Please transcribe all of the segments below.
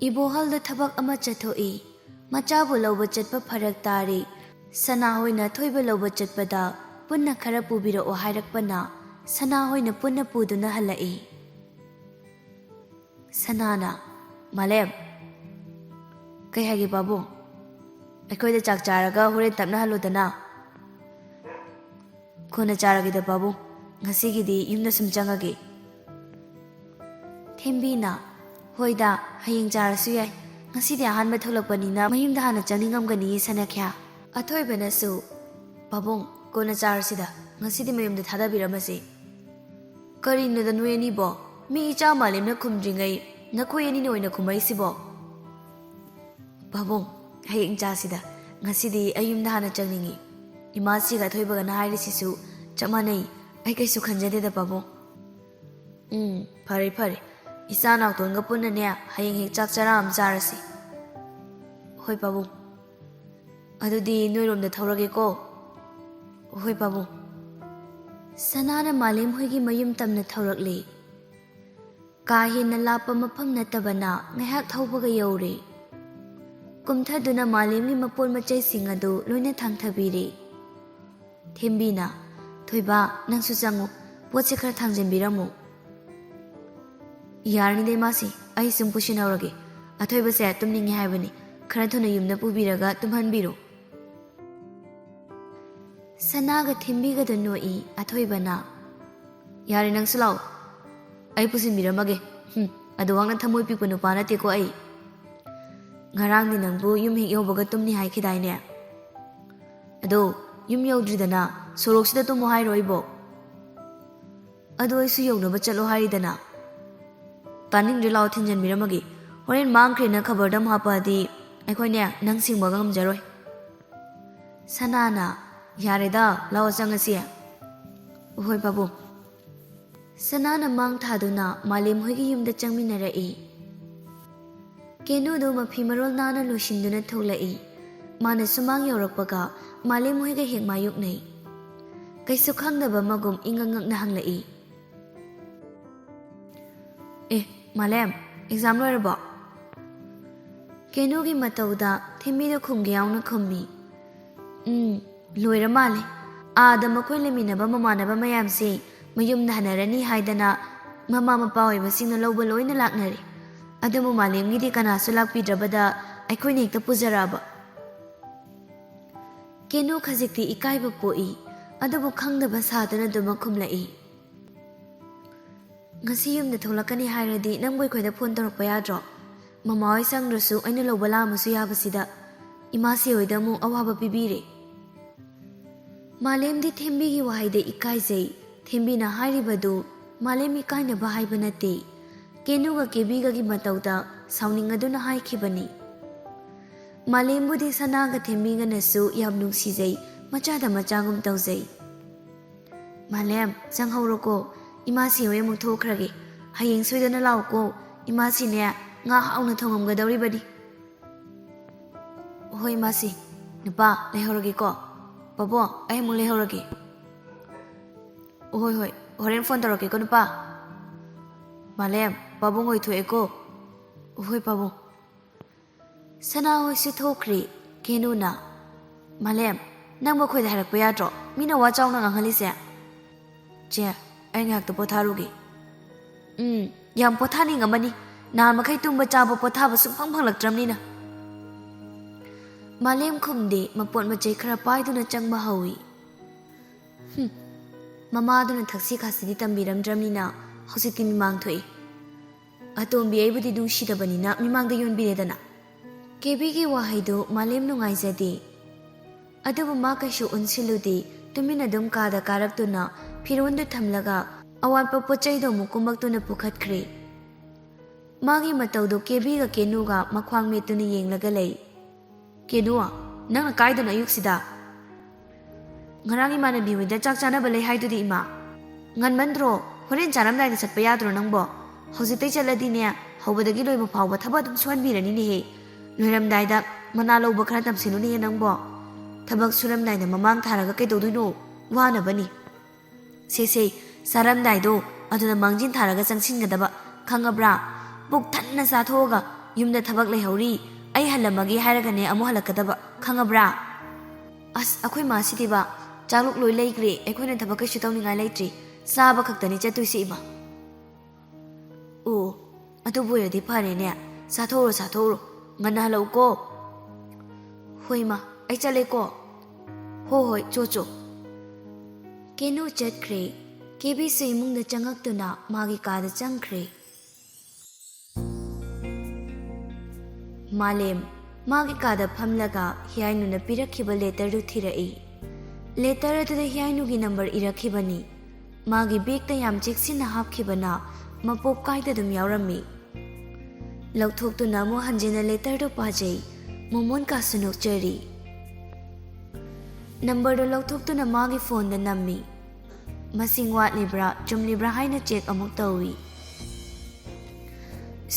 इबोहल थबक अमा चथोई मचाबु लौब चटप फरक तारी सना होइना थोइब लौब चटपदा पुन्ना खरा पुबिरो हाइरकपना सना होइना पुन्ना पुदुना हलाई सनाना मालेम कई हागे बाबू अखोइदा चाक चारगा होरेन तपना हलोदना खोना चारगेदा बाबू ngasiगीदी युमदा सुम चंगागे थेम्बीना होइदा हयेंग चारसु याय ngasiदी अहानबा थोलकपनिना मयुमदा हाना चंगनिंगमगनी सनाख्या अथोइबनासु बाबू कोना चारसिदा ngasiदी मयुमदा थादाबिरमसे करिनुदा नुएनीबो मी इचा मालेमना खुमद्रिंगै नखोयनी ओइना खुमैसिबो बाबू हयेंग चासिदा ngasiदी अयुमदा हाना चंगनिंगी इमासिगा थोइबगना हाइरिसिसु चमानै आई कैसु खंजदेदा बाबू फरे फरे इसा नाउतोनगा पुन्नने हयेंग हेक चाक चरा अम चारसि होय बाबू अदुदी नोइरोमदा थौरगेको होय बाबू सनाना मालेम होइगी मयुम तमना थौरकले का हेन्ना लापा मफम नतबना ngaiहak थौबगा यौरे कुमथादुना मालेमगी मपोल मचैसिंग अदु लोइना थांथबिरे थेम्बीना थोइबा नंसु चंगु पोचे खरा थांजनबिरमु यारनिदे मासी आई सुम पुशिनौरगे अथोइबसे तुमनिंगे हाइबनी खरा थुना युमना पुबिरगा तुमहनबिरो सनागा थेम्बीगा दनोई अथोइबना यारे नंसु लाओ आई पुसिनबिरमगे अदु वांगना थमोइ पिकु नुपा नतेको आई ngarangni nangbu yum hek yobaga tumni haikhidaine ado yum yodridana soroksida tumo hairoibo ado isu yognaba chalo haridana taning rilao thinjan miramagi horen mangkhre na khabardam hapadi aikhoine nang singba ngamjaroi sanana yareda lao changasi hoi babu sanana mang thaduna malem hoigi yumda changminarai केनु दो मफी मरोल नाना लोशिंदुना थोलाई माना सुमांग यौरकपगा मालेम होइगा हेक मायुकनै कैसु खंगदबा मगुम इंगंगंगना हंगलाई ए मालेम exam लोइरबो केनुगी मतौदा थेम्बीदो खुमगे यावना खुम्मी Loire माले आदा मखोइ लेमिनबा ममानबा मयामसे मयुमदा हनरनी हाइदना mama Mopa होइबसिंगना लौबा लोइना लाक्नरे अदमु मालेमगीदी Kanasu लाक्पिद्रबदा अखोइना हेक्ता पुजराबा केनु खजिक्ति इकाइबा पोई अदबु खंगदबा सादना दुमा खुमलाई ngasi yumda tholakani hairadi nangboy khoida phone torokpa yadro mama oi sangrsu aina lobala amasu yabasida imasi oida mu awaba pibire malemdi thembi gi wahaide ikaijai thembi na hairibadu malem ikaina bahaiba nate केनुगा केबीगा की मतौदा साउनिंग अदुना हाइखिबनी मालेमबुदी सनागा थेम्बीगा नसु याम नुंसीजै मचादा मचागुम तौजै मालेम चंगहौरको इमासी होय मु थोखरगे हयेंग सोइदना लाउको इमासी ने nga hauna thongamgadawribadi hoi masi nupa lehorage ko babo ai mu lehorage hoi hoi horen phone toroke ko nupa malem babung oi thoeko hoi babu sana hoi si thokri kenuna malem nang mo khoi da harak pa yadro mina wa chawna nganghali se che ai ngak to potharugi yam pothani ngamani na makai tumba chaba pothaba sungphang phanglakramni na malem khumde mapon machai khara paiduna changba hawi mama duna thaksi khasidi tambiramdramni na hosiki mimang thoi atombi aibudi dungshi dabani na mimang da yon biredana kebi gi wahaido malem nungai jade adubu ma kashu unsiludi tumina dum ka da karaktuna phirondu thamlaga awan pa pochai do mukumak tuna pukhat khre magi matau do kebi ga kenu ga makhwang me tuni yenglaga lei kenuwa nang kai da na yuksida ngarang imana biwi da chak chana balai haidudi ima ngan mandro horen charam dai da satpa yadro nangbo hojitei chaladi ne hobadagi loiba phawba thaba dum swanbirani ne he loiram dai da mana loba khara tamsinu ne nangbo thabak suram dai da mamang tharaga kai doduino wana bani se saram dai do aduna mangjin tharaga changsin gadaba khangabra buk thanna sa thoga ꯌꯨꯝꯗ ꯊꯕꯛ ꯂꯩꯍꯧꯔꯤ ꯑꯩ ꯍꯜꯂꯝꯃꯒꯦ ꯍꯥꯏꯔꯒꯅꯦ ꯑꯃꯨꯛ ꯍꯜꯂꯛꯀꯗꯕ ꯈꯪꯉꯕ꯭ꯔꯥ ꯑꯁ ꯑꯩꯈꯣꯏ ꯃꯥꯁꯤꯗꯤꯕ ꯆꯥꯛꯂꯨꯛ ꯂꯣꯏ ꯂꯩꯈ꯭ꯔꯦ ꯑꯩꯈꯣꯏꯅ ꯊꯕꯛ ꯀꯩꯁꯨ ꯇꯧꯅꯤꯡꯉꯥꯏ ꯂꯩꯇ꯭ꯔꯤ ꯆꯥꯕ ꯈꯛꯇꯅꯤ ꯆꯠꯇꯣꯏꯁꯤ ꯏꯃꯥ ꯑꯣ ꯑꯗꯨꯕꯨ ꯑꯣꯏꯔꯗꯤ ꯐꯔꯦꯅꯦ ꯆꯥꯊꯣꯛꯎꯔꯣ ꯉꯟꯅ ꯍꯜꯂꯛꯎꯀꯣ ꯍꯣꯏ ꯏꯃꯥ ꯑꯩ ꯆꯠꯂꯦꯀꯣ ꯍꯣꯏ ꯆꯣ ꯀꯦꯅꯨ ꯆꯠꯈ꯭ꯔꯦ ꯀꯦꯕꯤꯁꯨ ꯏꯃꯨꯡꯗ ꯆꯪꯉꯛꯇꯨꯅ ꯃꯥꯒꯤ ꯀꯥꯗ ꯆꯪꯈ꯭ꯔꯦ ꯃꯥꯂꯦꯝ ꯃꯥꯒꯤ ꯀꯥꯗ ꯐꯝꯂꯒ ꯍꯤꯌꯥꯏꯅꯨꯅ ꯄꯤꯔꯛꯈꯤꯕ ꯂꯦꯇꯔꯗꯨ ꯊꯤꯔꯛꯏ ꯂꯦꯇꯔ ꯑꯗꯨꯗ ꯍꯤꯌꯥꯏꯅꯨꯒꯤ ꯅꯝꯕꯔ ꯏꯔꯛꯈꯤꯕꯅꯤ ꯃꯥꯒꯤ ꯕꯦꯒꯇ ꯌꯥꯝ ꯆꯦꯛꯁꯤꯟꯅ ꯍꯥꯞꯈꯤꯕꯅ ꯃꯄꯣꯞ ꯀꯥꯏꯗ ꯑꯗꯨꯝ ꯌꯥꯎꯔꯝꯃꯤ ꯂꯧꯊꯣꯛꯇꯨꯅ ꯑꯃꯨꯛ ꯍꯟꯖꯤꯟꯅ ꯂꯦꯇꯔꯗꯨ ꯄꯥꯖꯩ ꯃꯣꯃꯣꯟꯀꯥꯁꯨ ꯅꯣꯛꯆꯔꯤ ꯅꯝꯕꯔꯗꯨ ꯂꯧꯊꯣꯛꯇꯨꯅ ꯃꯥꯒꯤ ꯐꯣꯟꯗ ꯅꯝꯃꯤ ꯃꯁꯤꯡ ꯋꯥꯠꯂꯤꯕ꯭ꯔꯥ ꯆꯨꯝꯂꯤꯕ꯭ꯔꯥ ꯍꯥꯏꯅ ꯆꯦꯛ ꯑꯃꯨꯛ ꯇꯧꯏ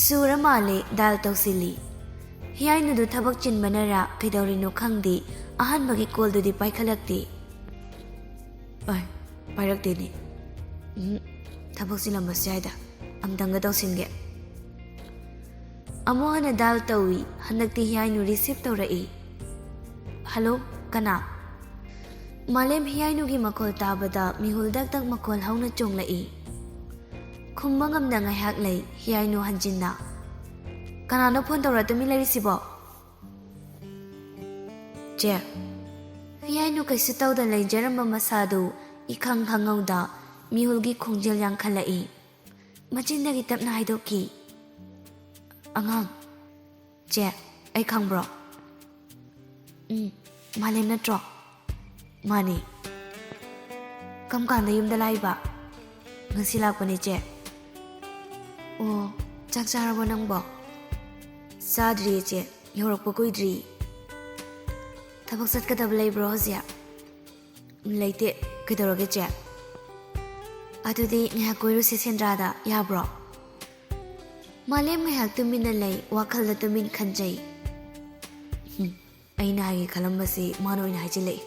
ꯁꯨꯔ ꯃꯥꯜꯂꯦ ꯗꯥꯏꯜ ꯇꯧꯁꯤꯜꯂꯤ ꯍꯤꯌꯥꯏꯅꯨꯗꯨ ꯊꯕꯛ ꯆꯤꯟꯕꯅꯔꯥ ꯀꯩꯗꯧꯔꯤꯅꯣ ꯈꯪꯗꯦ ꯑꯍꯥꯟꯕꯒꯤ ꯀꯣꯜꯗꯨꯗꯤ ꯄꯥꯏꯈꯠꯂꯛꯇꯦ ꯄꯥꯏꯔꯛꯇꯦꯅꯦ ꯊꯕꯛ ꯆꯤꯜꯂꯝꯕꯁꯨ ꯌꯥꯏꯗ ꯑꯝꯇꯪꯒ ꯇꯧꯁꯤꯟꯒꯦ ꯑꯃꯨꯛ ꯍꯟꯅ ꯗꯥꯏꯜ ꯇꯧꯏ ꯍꯟꯗꯛꯇꯤ ꯍꯤꯌꯥꯏꯅꯨ ꯔꯤꯁꯤꯞ ꯇꯧꯔꯛꯏ ꯍꯜꯂꯣ ꯀꯅꯥ ꯃꯥꯂꯦꯝ ꯍꯤꯌꯥꯏꯅꯨꯒꯤ ꯃꯈꯣꯜ ꯇꯥꯕꯗ ꯃꯤꯍꯨꯜ ꯗꯛ ꯃꯈꯣꯜ ꯍꯧꯅ ꯆꯣꯡꯂꯛꯏ ꯈꯨꯝꯕ ꯉꯝꯗ ꯉꯥꯏꯍꯥꯛ ꯂꯩ ꯍꯤꯌꯥꯏꯅꯨ ꯍꯟꯖꯤꯟꯅ ꯀꯅꯥꯅꯣ ꯐꯣꯟ ꯇꯧꯔ ꯇꯨꯃꯤꯟ ꯂꯩꯔꯤꯁꯤꯕꯣ ꯆꯦ ꯍꯤꯌꯥꯏꯅꯨ ꯀꯩꯁꯨ ꯇꯧꯗ ꯂꯩꯖꯔꯝꯕ ꯃꯁꯥꯗꯨ ꯏꯈꯪ ꯈꯪꯍꯧꯗ ꯃꯤꯍꯨꯜꯒꯤ ꯈꯣꯡꯖꯦꯜ ꯌꯥꯡꯈꯠꯂꯛꯏ ꯃꯆꯤꯟꯗꯒꯤ ꯇꯞꯅ ꯍꯥꯏꯗꯣꯛꯈꯤ ꯑꯉꯥꯡ ꯆꯦ ꯑꯩ ꯈꯪꯕ꯭ꯔꯣ ꯃꯥꯂꯦꯝ ꯅꯠꯇ꯭ꯔꯣ ꯃꯥꯅꯤ ꯀꯔꯝ ꯀꯥꯟꯗ ꯌꯨꯝꯗ ꯂꯥꯛꯏꯕ ꯉꯁꯤ ꯂꯥꯛꯄꯅꯤ ꯆꯦ ꯑꯣ ꯆꯥꯛ ꯆꯥꯔꯕꯣ ꯅꯪꯕꯣ ꯆꯥꯗ꯭ꯔꯤꯌꯦ ꯆꯦ ꯌꯧꯔꯛꯄ ꯀꯨꯏꯗ꯭ꯔꯤ ꯊꯕꯛ ꯆꯠꯀꯗꯕ ꯂꯩꯕ꯭ꯔꯣ ꯍꯧꯖꯤꯛ ꯂꯩꯇꯦ ꯀꯩꯗꯧꯔꯒꯦ ꯆꯦ ꯑꯗꯨꯗꯤ ꯉꯥꯏꯍꯥꯛ ꯀꯣꯏꯔꯨꯁꯤ ꯁꯦꯟꯗ꯭ꯔꯥꯗ ꯌꯥꯕ꯭ꯔꯣ ꯃꯥꯂꯦꯝ ꯉꯥꯏꯍꯥꯛ ꯇꯨꯃꯤꯟꯅ ꯂꯩ ꯋꯥꯈꯜꯗ ꯇꯨꯃꯤꯟ ꯈꯟꯖꯩ ꯑꯩꯅ ꯍꯥꯏꯒꯦ ꯈꯜꯂꯝꯕꯁꯤ ꯃꯥꯅ ꯑꯣꯏꯅ ꯍꯥꯏꯖꯤꯜꯂꯛꯏ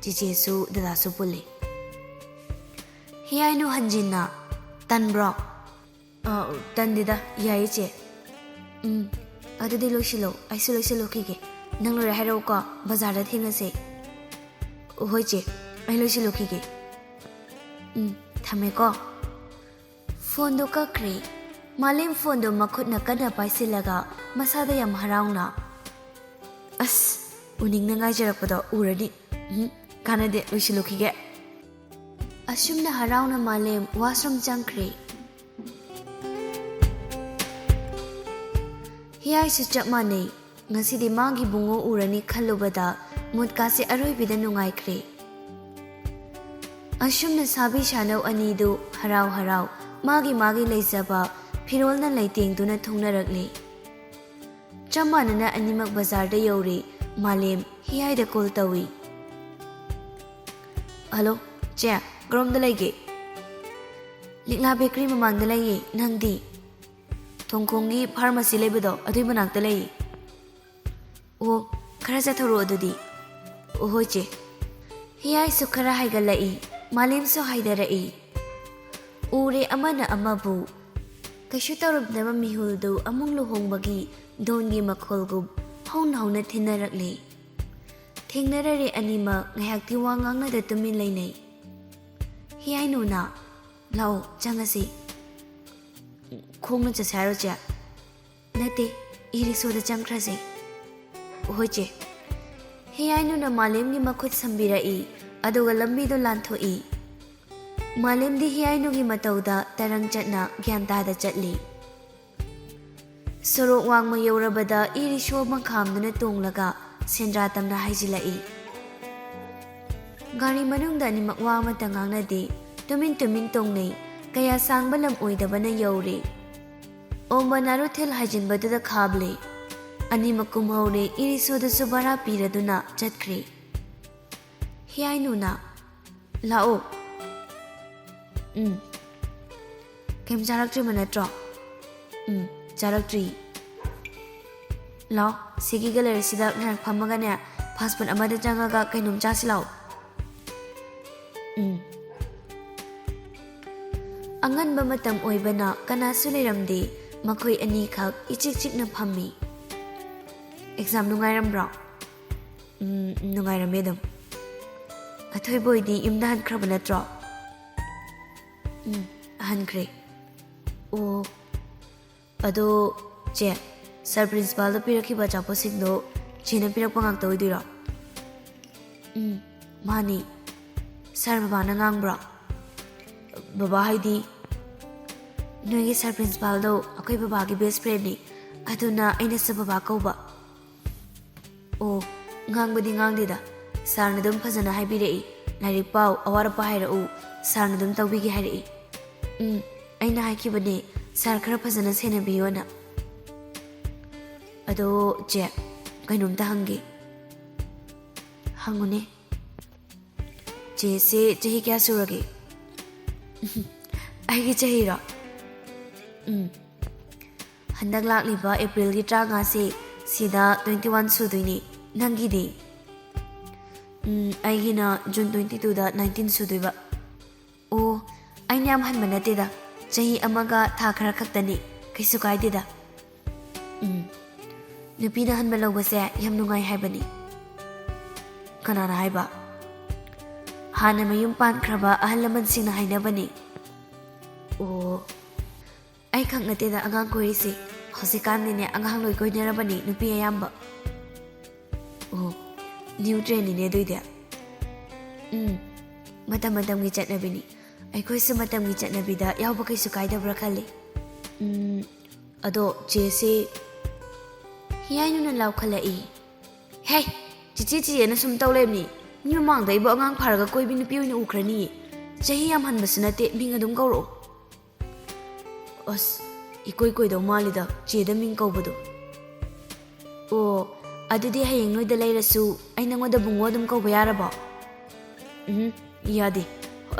ꯆꯤꯆꯦꯁꯨ ꯗꯗꯥꯁꯨ ꯄꯨꯜꯂꯤ ꯍꯤꯌꯥꯏꯅꯨ ꯍꯟꯖꯤꯟꯅ ꯇꯟꯕ꯭ꯔꯣ ꯇꯟꯗꯦꯗ ꯌꯥꯏꯌꯦ ꯆꯦ ꯑꯗꯨꯗꯤ ꯂꯣꯏꯁꯤꯜꯂꯣ ꯑꯩꯁꯨ ꯂꯣꯏꯁꯤꯜꯂꯨꯈꯤꯒꯦ ꯅꯪ ꯂꯣꯏꯔꯦ ꯍꯥꯏꯔꯛꯎꯀꯣ ꯕꯖꯥꯔꯗ ꯊꯦꯡꯅꯁꯦ ꯍꯣꯏ ꯆꯦ ꯑꯩ ꯂꯣꯏꯁꯤꯜꯂꯨꯈꯤꯒꯦ ꯊꯝꯃꯦꯀꯣ ꯐꯣꯟꯗꯣ ꯀꯛꯈ꯭ꯔꯦ ꯃꯥꯂꯦꯝ ꯐꯣꯟꯗꯣ ꯃꯈꯨꯠꯅ ꯀꯟꯅ ꯄꯥꯏꯁꯤꯜꯂꯒ ꯃꯁꯥꯗ ꯌꯥꯝ ꯍꯔꯥꯎꯅ ꯑꯁ ꯎꯅꯤꯡꯅ ꯉꯥꯏꯖꯔꯛꯄꯗꯣ ꯎꯔꯗꯤ ꯀꯥꯟꯅꯗꯦ ꯂꯣꯏꯁꯤꯜꯂꯨꯈꯤꯒꯦ ꯑꯁꯨꯝꯅ ꯍꯔꯥꯎꯅ ꯃꯥꯂꯦꯝ ꯋꯥꯁꯔꯨꯝ ꯆꯪꯈ꯭ꯔꯦ ꯍꯤꯌꯥꯏꯁꯨ ꯆꯞ ꯃꯥꯟꯅꯩ ꯉꯁꯤꯗꯤ ꯃꯥꯒꯤ ꯕꯨꯡꯉꯣ ꯎꯔꯅꯤ ꯈꯜꯂꯨꯕꯗ ꯃꯨꯠꯀꯥꯁꯦ ꯑꯔꯣꯏꯕꯤꯗ ꯅꯨꯡꯉꯥꯏꯈ꯭ꯔꯦ ꯑꯁꯨꯝꯅ ꯁꯥꯕꯤ ꯁꯥꯅꯧ ꯑꯅꯤꯗꯨ ꯍꯔꯥꯎ ꯍꯔꯥꯎ ꯃꯥꯒꯤ ꯂꯩꯖꯕ ꯐꯤꯔꯣꯜꯅ ꯂꯩꯇꯦꯡꯗꯨꯅ ꯊꯨꯡꯅꯔꯛꯂꯦ ꯆꯞ ꯃꯥꯟꯅꯅ ꯑꯅꯤꯃꯛ ꯕꯖꯥꯔꯗ ꯌꯧꯔꯦ ꯃꯥꯂꯦꯝ ꯍꯤꯌꯥꯏꯗ ꯀꯣꯜ ꯇꯧꯏ ꯍꯜꯂꯣ ꯆꯦ ꯀꯔꯣꯝꯗ ꯂꯩꯒꯦ ꯂꯤꯛꯂꯥ ꯕꯦꯀꯔꯤ ꯃꯃꯥꯡꯗ ꯂꯩꯌꯦ ꯅꯪꯗꯤ ꯊꯣꯡꯈꯣꯡꯒꯤ ꯐꯥꯔꯃꯥꯁꯤ ꯂꯩꯕꯗꯣ ꯑꯗꯨꯏ ꯃꯅꯥꯛꯇ ꯂꯩꯌꯦ ꯑꯣ ꯈꯔ ꯆꯠꯊꯣꯔꯛꯑꯣ ꯑꯗꯨꯗꯤ ꯍꯣꯏ ꯆꯦ ꯍꯤꯌꯥꯏꯁꯨ ꯈꯔ ꯍꯥꯏꯒꯠꯂꯛꯏ ꯃꯥꯂꯦꯝꯁꯨ ꯍꯥꯏꯊꯔꯛꯏ ꯎꯔꯦ ꯑꯃꯅ ꯑꯃꯕꯨ ꯀꯩꯁꯨ ꯇꯧꯔꯝꯗꯕ ꯃꯤꯍꯨꯜꯗꯨ ꯑꯃꯨꯛ ꯂꯨꯍꯣꯡꯕꯒꯤ ꯗꯣꯟꯒꯤ ꯃꯈꯣꯜꯒꯨꯝ ꯍꯧꯅ ꯊꯤꯟꯅꯔꯛꯂꯦ ꯊꯦꯡꯅꯔꯔꯦ ꯑꯅꯤꯃꯛ ꯉꯥꯏꯍꯥꯛꯇꯤ ꯋꯥ ꯉꯥꯡꯅꯗ ꯇꯨꯃꯤꯟ ꯂꯩꯅꯩ ꯍꯤꯌꯥꯏꯅꯨꯅ ꯂꯥꯛꯑꯣ ꯆꯪꯉꯁꯤ ꯈꯣꯡꯅ ꯆꯠꯁꯦ ꯍꯥꯏꯔꯣ ꯆꯦ ꯅꯠꯇꯦ ꯏ ꯔꯤꯛꯁꯣꯗ ꯆꯪꯈ꯭ꯔꯁꯦ ꯍꯣꯏ ꯆꯦ ꯍꯤꯌꯥꯏꯅꯨꯅ ꯃꯥꯂꯦꯝꯒꯤ ꯃꯈꯨꯠ ꯁꯝꯕꯤꯔꯛꯏ ꯑꯗꯨꯒ ꯂꯝꯕꯤꯗꯣ ꯂꯥꯟꯊꯣꯛꯏ ꯃꯥꯂꯦꯝꯗꯤ ꯍꯤꯌꯥꯏꯅꯨꯒꯤ ꯃꯇꯧꯗ ꯇꯔꯪ ꯆꯠꯅ ꯒ꯭ꯌꯥꯟ ꯇꯥꯗ ꯆꯠꯂꯤ ꯁꯣꯔꯣꯛ ꯋꯥꯡꯃ ꯌꯧꯔꯕꯗ ꯏ ꯔꯤꯛꯁꯣ ꯑꯃ ꯈꯥꯝꯗꯨꯅ ꯇꯣꯡꯂꯒ ꯁꯦꯟꯗ꯭ꯔꯥ ꯇꯝꯅ ꯍꯥꯏꯖꯤꯜꯂꯛꯏ ꯒꯥꯔꯤ ꯃꯅꯨꯡꯗ ꯑꯅꯤꯃꯛ ꯋꯥ ꯑꯃꯠꯇ ꯉꯥꯡꯅꯗꯦ ꯇꯨꯃꯤꯟ ꯇꯣꯡꯅꯩ ꯀꯌꯥ ꯁꯥꯡꯕ ꯂꯝ ꯑꯣꯏꯗꯕꯅ ꯌꯧꯔꯦ ꯑꯣꯝꯕ ꯅꯥꯔꯨꯊꯦꯜ ꯍꯥꯏꯖꯤꯟꯕꯗꯨꯗ ꯈꯥꯕꯂꯦ ꯑꯅꯤꯃꯛ ꯀꯨꯝꯍꯧꯔꯦ ꯏ ꯔꯤꯛꯁꯣꯗꯁꯨ ꯚꯔꯥ ꯄꯤꯔꯗꯨꯅ ꯆꯠꯈ꯭ꯔꯦ ꯍꯤꯌꯥꯏꯅꯨꯅ ꯂꯥꯛꯑꯣ ꯀꯩꯝ ꯆꯥꯔꯛꯇ꯭ꯔꯤꯕ ꯅꯠꯇ꯭ꯔꯣ ꯆꯥꯔꯛꯇ꯭ꯔꯤ ꯂꯥꯛꯑꯣ ꯁꯤꯒꯤ ꯒꯦꯂꯔꯤꯁꯤꯗ ꯉꯥꯏꯍꯥꯛ ꯐꯝꯃꯒꯅꯦ ꯐꯥꯁ ꯐꯨꯗ ꯑꯃꯗ ꯆꯪꯉꯒ ꯀꯩꯅꯣꯝ ꯆꯥꯁꯤ ꯂꯥꯛꯑꯣ ꯑꯉꯟꯕ ꯃꯇꯝ ꯑꯣꯏꯕꯅ ꯀꯅꯥꯁꯨ ꯂꯩꯔꯝꯗꯦ ꯃꯈꯣꯏ ꯑꯅꯤꯈꯛ 이직 ꯆꯤꯛꯅ ꯐꯝꯃꯤ꯫ ꯑꯦꯛꯖꯥꯝ ꯅꯨꯡꯉꯥꯏꯔꯝꯕ꯭ꯔꯣ? ꯅꯨꯡꯉꯥꯏꯔꯝꯃꯦ ꯑꯗꯨꯝ꯫ ꯑꯊꯣꯏꯕ ꯍꯣꯏꯗꯤ ꯌꯨꯝꯗ ꯍꯟꯈ꯭ꯔꯕ ꯅꯠꯇ꯭ꯔꯣ? ꯍꯟꯈ꯭ꯔꯦ꯫ ꯑꯣ, ꯑꯗꯣ ꯆꯦ, ꯁꯔ ꯄ꯭ꯔꯤꯟꯁꯤꯄꯥꯜꯗ ꯄꯤꯔꯛꯈꯤꯕ ꯑꯆꯥꯄꯣꯠꯁꯤꯡꯗꯣ ꯆꯦꯅ ꯄꯤꯔꯛꯄ ꯉꯥꯛꯇ ꯑꯣꯏꯗꯣꯏꯔꯣ? ꯃꯥꯅꯤ꯫ ꯁꯔ ꯕꯕꯥꯅ ꯉꯥꯡꯕ꯭ꯔꯣ? ꯕꯕꯥ ꯍꯥꯏꯗꯤ? ꯅꯣꯏꯒꯤ ꯁꯔ ꯄ꯭ꯔꯤꯟꯁꯤꯄꯥꯜꯗꯣ ꯑꯩꯈꯣꯏ ꯕꯕꯥꯒꯤ ꯕꯦꯁ ꯐ꯭ꯔꯦꯟꯅꯤ, ꯑꯗꯨꯅ ꯑꯩꯅ ꯁꯔ ꯕꯕꯥ ꯀꯧꯕ꯫ ꯑꯣ, ꯉꯥꯡꯕꯗꯤ ꯉꯥꯡꯗꯦꯗ, ꯁꯥꯔꯅ ꯑꯗꯨꯝ ꯐꯖꯅ ꯍꯥꯏꯕꯤꯔꯛꯏ, ꯂꯥꯏꯔꯤꯛ ꯄꯥꯎ, ꯑꯋꯥꯠ ꯑꯄꯥ ꯍꯥꯏꯔꯛꯎ, ꯁꯥꯔꯅ ꯑꯗꯨꯝ ꯇꯧꯕꯤꯒꯦ ꯍꯥꯏꯔꯛꯏ꯫ ꯑꯩꯅ ꯍꯥꯏꯈꯤꯕꯅꯦ ꯁꯥꯔ ꯈꯔ ꯐꯖꯅ ꯁꯦꯟꯅꯕꯤꯌꯣꯅ꯫ ꯑꯗꯣ ꯆꯦ, ꯀꯩꯅꯣꯝꯇ ꯍꯪꯒꯦ꯫ ꯍꯪꯉꯨꯅꯦ꯫ ꯆꯦꯁꯦ ꯆꯍꯤ ꯀꯌꯥ ꯁꯨꯔꯒꯦ? ꯑꯩꯒꯤ ꯆꯍꯤꯔꯣ? ꯍꯟꯗꯛ ꯂꯥꯛꯂꯤꯕ ꯑꯦꯄ꯭ꯔꯤꯜꯒꯤ 35ꯁꯦ ꯁꯤꯗ 21 ꯁꯨꯗꯣꯏꯅꯦ꯫ ꯅꯪꯒꯤꯗꯤ? ꯑꯩꯒꯤꯅ ꯖꯨꯟ 22ꯗ 19 ꯁꯨꯗꯣꯏꯕ꯫ ꯑꯣ, ꯑꯩꯅ ꯌꯥꯝ ꯍꯟꯕ ꯅꯠꯇꯦꯗ, ꯆꯍꯤ ꯑꯃꯒ ꯊꯥ ꯈꯔ ꯈꯛꯇꯅꯤ, ꯀꯩꯁꯨ ꯀꯥꯏꯗꯦꯗ꯫ ꯅꯨꯄꯤꯅ ꯍꯟꯕ ꯂꯧꯕꯁꯦ ꯌꯥꯝ ꯅꯨꯡꯉꯥꯏ ꯍꯥꯏꯕꯅꯤ꯫ ꯀꯅꯥꯅ ꯍꯥꯏꯕ? ꯍꯥꯟꯅ ꯃꯌꯨꯝ ꯄꯥꯟꯈ꯭ꯔꯕ ꯑꯍꯜ ꯂꯃꯟꯁꯤꯡꯅ ꯍꯥꯏꯅꯕꯅꯤ꯫ ꯑꯣ, ꯑꯩ ꯈꯛ ꯅꯠꯇꯦꯗ ꯑꯉꯥꯡ ꯀꯣꯏꯔꯤꯁꯤ, ꯍꯧꯖꯤꯛꯀꯥꯟꯗꯤꯅꯦ ꯑꯉꯥꯡ ꯂꯣꯏ ꯀꯣꯏꯅꯔꯕꯅꯤ, ꯅꯨꯄꯤ ꯑꯌꯥꯝꯕ꯫ ꯑꯣ, ꯅ꯭ꯌꯨ ꯇ꯭ꯔꯦꯟꯅꯤꯅꯦ ꯑꯗꯨꯏꯗꯤ꯫ ꯃꯇꯝ ꯃꯇꯝꯒꯤ ꯆꯠꯅꯕꯤꯅꯤ, ꯑꯩꯈꯣꯏꯁꯨ ꯃꯇꯝꯒꯤ ꯆꯠꯅꯕꯤꯗ ꯌꯥꯎꯕ ꯀꯩꯁꯨ ꯀꯥꯏꯗꯕ꯭ꯔꯥ ꯈꯜꯂꯤ꯫ ꯑꯗꯣ ꯆꯦꯁꯤ? ꯍꯤꯌꯥꯏꯅꯨꯅ ꯂꯥꯎꯈꯠꯂꯛꯏ꯫ ꯍꯦ, ꯆꯤꯆꯦ ꯆꯤꯆꯦꯅ ꯁꯨꯝ ꯇꯧ ꯂꯩꯕꯅꯤ, ꯃꯤ ꯃꯃꯥꯡꯗ ꯑꯩꯕꯨ ꯑꯉꯥꯡ ꯐꯥꯔꯒ ꯀꯣꯏꯕꯤ ꯅꯨꯄꯤ ꯑꯣꯏꯅ ꯎꯈ꯭ꯔꯅꯤꯌꯦ, ꯆꯍꯤ ꯌꯥꯝ ꯍꯟꯕꯁꯨ ꯅꯠꯇꯦ, ꯃꯤꯡ ꯑꯗꯨꯝ ꯀꯧꯔꯛꯑꯣ꯫ ꯑꯁ, ꯏꯀꯣꯏ ꯀꯣꯏꯗꯧ ꯃꯥꯜꯂꯤꯗ ꯆꯦꯗ ꯃꯤꯡ ꯀꯧꯕꯗꯣ꯫ ꯑꯣ, ꯑꯗꯨꯗꯤ ꯍꯌꯦꯡ ꯅꯣꯏꯗ ꯂꯩꯔꯁꯨ ꯑꯩ ꯅꯪꯉꯣꯟꯗ ꯕꯨꯡꯉꯣ ꯑꯗꯨꯝ ꯀꯧꯕ ꯌꯥꯔꯕꯣ? ꯌꯥꯗꯦ,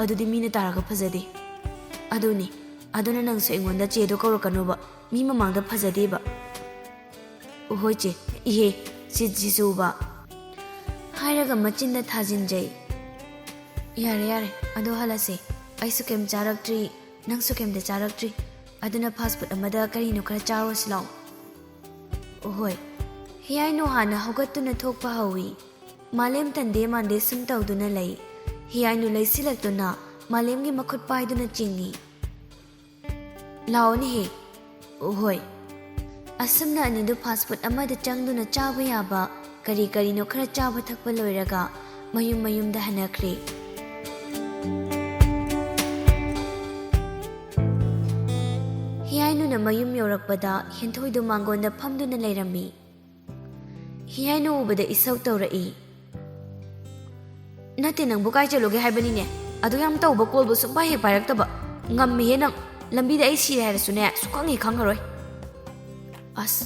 ꯑꯗꯨꯗꯤ ꯃꯤꯅ ꯇꯥꯔꯒ ꯐꯖꯗꯦ꯫ ꯑꯗꯨꯅꯤ, ꯑꯗꯨꯅ ꯅꯪꯁꯨ ꯑꯩꯉꯣꯟꯗ ꯆꯦꯗꯣ ꯀꯧꯔꯛꯀꯅꯣꯕ, ꯃꯤ ꯃꯃꯥꯡꯗ ꯐꯖꯗꯦꯕ꯫ ꯍꯣꯏ ꯆꯦ, ꯏꯍꯦ, ꯆꯤꯆꯨꯕ ꯍꯥꯏꯔꯒ ꯃꯆꯤꯟꯗ ꯊꯥꯖꯤꯟꯖꯩ꯫ ꯌꯥꯔꯦ ꯌꯥꯔꯦ, ꯑꯗꯣ ꯍꯜꯂꯁꯦ, ꯑꯩꯁꯨ ꯀꯩꯝ ꯆꯥꯔꯛꯇ꯭ꯔꯤ, ꯅꯪꯁꯨ ꯀꯩꯝꯇ ꯆꯥꯔꯛꯇ꯭ꯔꯤ, ꯑꯗꯨꯅ ꯐꯥꯁ ꯐꯨꯗ ꯑꯃꯗ ꯀꯔꯤꯅꯣ ꯈꯔ ꯆꯥꯔꯨꯔꯁꯤ ꯂꯥꯛꯑꯣ꯫ ꯍꯣꯏ꯫ ꯍꯤꯌꯥꯏꯅꯨ ꯍꯥꯟꯅ ꯍꯧꯒꯠꯇꯨꯅ ꯊꯣꯛꯄ ꯍꯧꯏ꯫ ꯃꯥꯂꯦꯝ ꯇꯟꯗꯦ ꯃꯥꯟꯗꯦ ꯁꯨꯝ ꯇꯧꯗꯨꯅ ꯂꯩ꯫ ꯍꯤꯌꯥꯏꯅꯨ ꯂꯩꯁꯤꯜꯂꯛꯇꯨꯅ ꯃꯥꯂꯦꯝꯒꯤ ꯃꯈꯨꯠ ꯄꯥꯏꯗꯨꯅ ꯆꯤꯡꯏ꯫ ꯂꯥꯛꯑꯣꯅꯦꯍꯦ꯫ ꯍꯣꯏ꯫ ꯑꯁꯨꯝꯅ ꯑꯅꯤꯗꯨ ꯐꯥꯁ ꯐꯨꯗ ꯑꯃꯗ ꯆꯪꯗꯨꯅ ꯆꯥꯕ ꯌꯥꯕ ꯀꯔꯤ ꯀꯔꯤꯅꯣ ꯈꯔ ꯆꯥꯕ ꯊꯛꯄ ꯂꯣꯏꯔꯒ ꯃꯌꯨꯝ ꯃꯌꯨꯝꯗ ꯍꯟꯅꯈ꯭ꯔꯦ꯫ ꯍꯤꯌꯥꯏꯅꯨꯅ ꯃꯌꯨꯝ ꯌꯧꯔꯛꯄꯗ ꯍꯦꯟꯊꯣꯏꯗꯨ ꯃꯥꯡꯒꯣꯟꯗ ꯐꯝꯗꯨꯅ ꯂꯩꯔꯝꯃꯤ꯫ ꯍꯤꯌꯥꯏꯅꯨ ꯎꯕꯗ ꯏꯁꯧ ꯇꯧꯔꯛꯏ꯫ ꯅꯠꯇꯦ, ꯅꯪꯕꯨ ꯀꯥꯏ ꯆꯠꯂꯨꯒꯦ ꯍꯥꯏꯕꯅꯤꯅꯦ, ꯑꯗꯨ ꯌꯥꯝ ꯇꯧꯕ ꯀꯣꯜꯕꯨ ꯁꯨꯡꯄꯥꯏ ꯍꯦꯛ ꯄꯥꯏꯔꯛꯇꯕ, ꯉꯝꯃꯤꯍꯦ ꯅꯪ, ꯂꯝꯕꯤꯗ ꯑꯩ ꯁꯤꯔꯦ ꯍꯥꯏꯔꯁꯨꯅꯦ ꯁꯨꯛꯈꯪ ꯍꯦꯛ ꯈꯪꯉꯔꯣꯏ꯫ ꯑꯁ,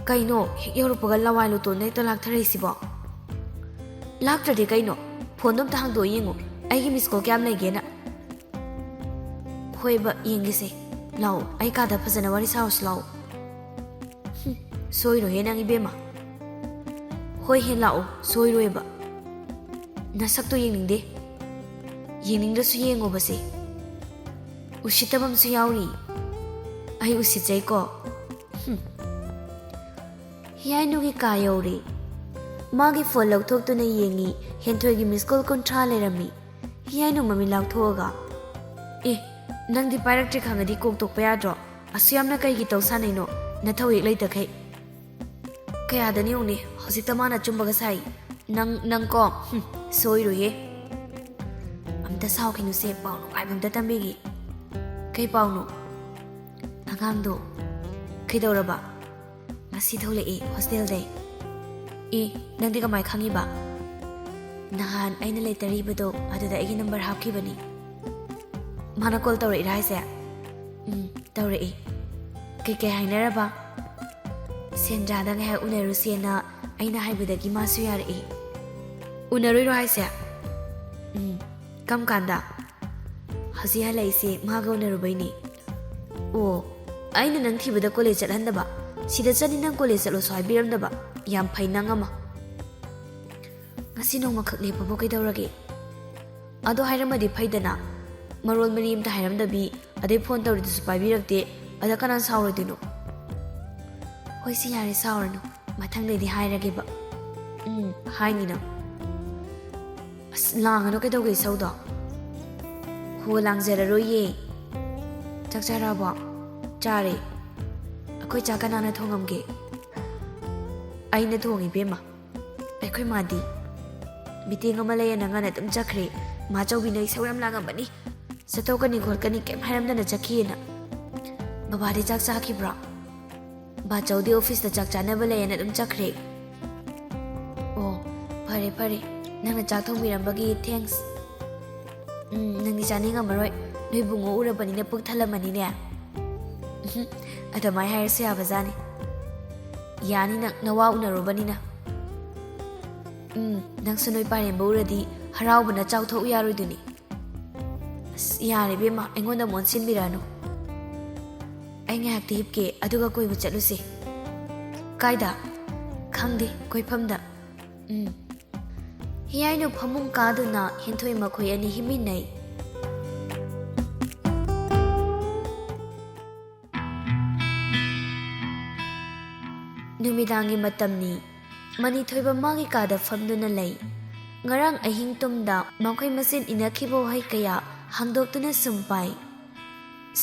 ꯀꯩꯅꯣ ꯍꯦꯛ ꯌꯧꯔꯛꯄꯒ ꯂꯋꯥꯏ ꯂꯨꯇꯣꯟꯗ ꯍꯦꯛꯇ ꯂꯥꯛꯊꯔꯛꯏꯁꯤꯕꯣ? ꯂꯥꯛꯇ꯭ꯔꯗꯤ ꯀꯩꯅꯣ, ꯐꯣꯟꯗꯣ ꯑꯝꯇ ꯍꯥꯡꯗꯣꯛꯑ ꯌꯦꯡꯉꯨ, ꯑꯩꯒꯤ ꯃꯤꯁ ꯀꯣꯜ ꯀꯌꯥꯝ ꯂꯩꯒꯦꯅ꯫ ꯍꯣꯏꯕ, ꯌꯦꯡꯒꯦꯁꯦ, ꯂꯥꯛꯑꯣ, ꯑꯩ ꯀꯥꯗ ꯐꯖꯅ ꯋꯥꯔꯤ ꯁꯥꯔꯨꯁꯤ ꯂꯥꯛꯑꯣ꯫ ꯁꯣꯏꯔꯣꯏꯍꯦ ꯅꯪ ꯏꯕꯦꯝꯃ꯫ ꯍꯣꯏ ꯍꯦ, ꯂꯥꯛꯑꯣ, ꯁꯣꯏꯔꯣꯏꯕ꯫ ꯅꯁꯛꯇꯣ ꯌꯦꯡꯅꯤꯡꯗꯦ꯫ ꯌꯦꯡꯅꯤꯡꯗ꯭ꯔꯁꯨ ꯌꯦꯡꯉꯣꯕꯁꯦ, ꯎꯁꯤꯠꯇꯕ ꯑꯃꯁꯨ ꯌꯥꯎꯔꯤ꯫ ꯑꯩ ꯎꯁꯤꯠꯆꯩꯀꯣ꯫ ꯍꯤꯌꯥꯏꯅꯨꯒꯤ ꯀꯥ ꯌꯧꯔꯦ꯫ ꯃꯥꯒꯤ ꯐꯣꯟ ꯂꯧꯊꯣꯛꯇꯨꯅ ꯌꯦꯡꯉꯤ, ꯍꯦꯟꯊꯣꯏꯒꯤ ꯃꯤꯁ ꯀꯣꯜ 30 ꯂꯩꯔꯝꯃꯤ꯫ ꯍꯤꯌꯥꯏꯅꯨ ꯃꯃꯤꯠ ꯂꯥꯎꯊꯣꯛꯑꯒ, ꯅꯪꯗꯤ ꯄꯥꯏꯔꯛꯇ꯭ꯔꯤ ꯈꯪꯉꯗꯤ ꯀꯣꯛ ꯇꯣꯛꯄ ꯌꯥꯗ꯭ꯔꯣ? ꯑꯁꯨꯌꯥꯝꯅ ꯀꯩꯒꯤ ꯇꯧ ꯁꯥꯟꯅꯩꯅꯣ, ꯅꯊꯧ ꯍꯦꯛ ꯂꯩꯇꯈꯩ꯫ ꯀꯌꯥꯗꯅꯤ ꯌꯦꯡꯉꯨꯅꯦ, ꯍꯧꯖꯤꯛꯇ ꯃꯥꯅ ꯑꯆꯨꯝꯕꯒ ꯁꯥꯏ꯫ ꯅꯪꯀꯣ, ꯁꯣꯏꯔꯣꯏꯍꯦ꯫ ꯑꯝꯇ ꯁꯥꯎꯈꯤꯅꯨꯁꯦ, ꯄꯥꯎ ꯅꯨꯡꯉꯥꯏꯕ ꯑꯝꯇ ꯇꯝꯕꯤꯒꯦ꯫ ꯀꯩ ꯄꯥꯎꯅꯣ? ꯑꯉꯥꯡꯗꯣ ꯀꯩꯗꯧꯔꯕ? ꯉꯁꯤ ꯊꯣꯛꯂꯛꯏ ꯍꯣꯁꯇꯦꯜꯗꯩ꯫ ꯅꯪꯗꯤ ꯀꯃꯥꯏ ꯈꯪꯉꯤꯕ? ꯅꯍꯥꯟ ꯑꯩꯅ ꯂꯩꯇꯔꯤꯕꯗꯣ ꯑꯗꯨꯗ ꯑꯩꯒꯤ ꯅꯝꯕꯔ ꯍꯥꯞꯈꯤꯕꯅꯤ꯫ ꯃꯥꯅ ꯀꯣꯜ ꯇꯧꯔꯛꯏꯔꯥ ꯍꯥꯏꯁꯦ? ꯇꯧꯔꯛꯏ꯫ ꯀꯩꯀꯩ ꯍꯥꯏꯅꯔꯕ? ꯁꯦꯟꯗ꯭ꯔꯥꯗ ꯉꯥꯏꯍꯥꯛ ꯎꯅꯔꯨꯁꯦꯅ ꯑꯩꯅ ꯍꯥꯏꯕꯗꯒꯤ ꯃꯥꯁꯨ ꯌꯥꯔꯛꯏ꯫ ꯎꯅꯔꯣꯏꯔꯣ ꯍꯥꯏꯁꯦ? ꯀꯝ ꯀꯥꯟꯗ? ꯍꯧꯖꯤꯛ ꯍꯜꯂꯛꯏꯁꯦ ꯃꯥꯒ ꯎꯅꯔꯨꯕꯩꯅꯤ꯫ ꯑꯣ, ꯑꯩꯅ ꯅꯪ ꯊꯤꯕꯗ ꯀꯣꯂꯦꯖ ꯆꯠꯍꯟꯗꯕ, ꯁꯤꯗ ꯆꯠꯅꯤ ꯅꯪ ꯀꯣꯂꯦꯖ ꯆꯠꯂꯣꯁꯨ ꯍꯥꯏꯕꯤꯔꯝꯗꯕ, ꯌꯥꯝ ꯐꯩ ꯅꯪ ꯑꯃ꯫ ꯉꯁꯤ ꯅꯣꯡꯃꯈꯛ ꯂꯦꯞꯄꯕꯨ ꯀꯩꯗꯧꯔꯒꯦ? ꯑꯗꯣ ꯍꯥꯏꯔꯝꯃꯗꯤ ꯐꯩꯗꯅ, ꯃꯔꯣꯜ ꯃꯔꯤ ꯑꯝꯇ ꯍꯥꯏꯔꯝꯗꯕꯤ, ꯑꯗꯩ ꯐꯣꯟ ꯇꯧꯔꯤꯗꯨꯁꯨ ꯄꯥꯏꯕꯤꯔꯛꯇꯦ, ꯑꯗ ꯀꯅꯥ ꯁꯥꯎꯔꯣꯏꯗꯣꯏꯅꯣ? ꯍꯣꯏ ꯁꯤ ꯌꯥꯔꯦ ꯁꯥꯎꯔꯅꯨ ꯃꯊꯪꯗꯩꯗꯤ ꯍꯥꯏꯔꯒꯦꯕ ꯍꯥꯏꯅꯤ ꯅꯪ ꯑꯁ ꯂꯥꯡꯒꯅꯨ ꯀꯩꯗꯧꯒꯦ ꯏꯁꯧꯗꯣ ꯍꯣ ꯂꯥꯡꯖꯔꯔꯣꯏꯌꯦ ꯆꯥꯛ ꯆꯥꯔꯕꯣ ꯆꯥꯔꯦ ꯑꯩꯈꯣꯏ ꯆꯥꯛ ꯀꯅꯥꯅ ꯊꯣꯡꯉꯝꯒꯦ ꯑꯩꯅ ꯊꯣꯡꯉꯤ ꯏꯕꯦꯝꯃ ꯑꯩꯈꯣꯏ ꯃꯥꯗꯤ ꯃꯤꯇꯤꯡ ꯑꯃ ꯂꯩꯌꯦꯅ ꯉꯟꯅ ꯑꯗꯨꯝ ꯆꯠꯈ꯭ꯔꯦ ꯃꯥꯆꯧꯕꯤꯅ ꯏꯁꯧ ꯌꯥꯝ ꯂꯥꯡꯉꯝꯕꯅꯤ ꯆꯠꯊꯣꯛꯀꯅꯤ ꯈꯣꯠꯀꯅꯤ ꯀꯩꯝ ꯍꯥꯏꯔꯝꯗꯅ ꯆꯠꯈꯤꯑꯅ ꯕꯕꯥꯗꯤ ꯆꯥꯛ ꯆꯥꯈꯤꯕ꯭ꯔꯣ ꯕꯥꯆꯧꯗꯤ ꯑꯣꯐꯤꯁꯇ ꯆꯥꯛ ꯆꯥꯅꯕ ꯂꯩꯌꯦꯅ ꯑꯗꯨꯝ ꯆꯠꯈ꯭ꯔꯦ ꯑꯣ ꯐꯔꯦ ꯐꯔꯦ ꯅꯪꯅ ꯆꯥꯛ ꯊꯣꯡꯕꯤꯔꯝꯕꯒꯤ ꯊꯦꯡꯛꯁ ꯅꯪꯗꯤ ꯆꯥꯅꯤꯡꯉꯝꯃꯔꯣꯏ ꯅꯣꯏ ꯕꯨꯡꯉꯣ ꯎꯔꯕꯅꯤꯅ ꯄꯨꯛ ꯊꯜꯂꯝꯃꯅꯤꯅꯦ ꯑꯗꯨꯃꯥꯏꯅ ꯍꯥꯏꯔꯁꯨ ꯌꯥꯕꯖꯥꯠꯅꯤ ꯌꯥꯅꯤ ꯅꯪ ꯅꯋꯥ ꯎꯅꯔꯨꯕꯅꯤꯅ ꯅꯪꯁꯨ ꯅꯣꯏ ꯄꯥꯔꯦꯝꯕ ꯎꯔꯗꯤ ꯍꯔꯥꯎꯕꯅ ꯆꯥꯎꯊꯣꯛꯎ ꯌꯥꯔꯣꯏꯗꯨꯅꯤ ꯑꯁ ꯌꯥꯔꯦ ꯏꯕꯦꯝꯃ ꯑꯩꯉꯣꯟꯗ ꯃꯣꯟꯁꯤꯟꯕꯤꯔꯛꯑꯅꯨ ꯑꯩ ꯉꯥꯏꯍꯥꯛꯇꯤ ꯍꯤꯞꯀꯦ ꯑꯗꯨꯒ ꯀꯣꯏꯕ ꯆꯠꯂꯨꯁꯦ ꯀꯥꯏꯗ ꯈꯪꯗꯦ ꯀꯣꯏꯐꯝꯗ ꯍꯤꯌꯥꯏꯅꯨ ꯐꯃꯨꯡ ꯀꯥꯗꯨꯅ ꯍꯦꯟꯊꯣꯏ ꯃꯈꯣꯏ ꯑꯅꯤ ꯍꯤꯞꯃꯤꯟꯅꯩ ꯅꯨꯃꯤꯗꯥꯡꯒꯤ ꯃꯇꯝꯅꯤ ꯃꯅꯤꯊꯣꯏꯕ ꯃꯥꯒꯤ ꯀꯥꯗ ꯐꯝꯗꯨꯅ ꯂꯩ ꯉꯔꯥꯡ ꯑꯍꯤꯡ ꯇꯨꯝꯗ ꯃꯈꯣꯏ ꯃꯁꯦꯟ ꯏꯟꯅꯈꯤꯕ ꯋꯥꯍꯩ ꯀꯌꯥ ꯍꯥꯡꯗꯣꯛꯇꯨꯅ ꯁꯨꯝ ꯄꯥꯏ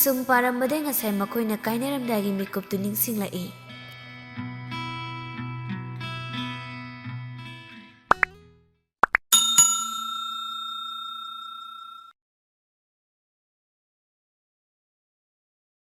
ꯁꯨꯝ ꯄꯥꯔꯝꯕꯗꯩ ꯉꯁꯥꯏ ꯃꯈꯣꯏꯅ ꯀꯥꯏꯅꯔꯝꯗꯥꯏꯒꯤ ꯃꯤꯀꯨꯞꯇꯨ ꯅꯤꯡꯁꯤꯡꯂꯛꯏ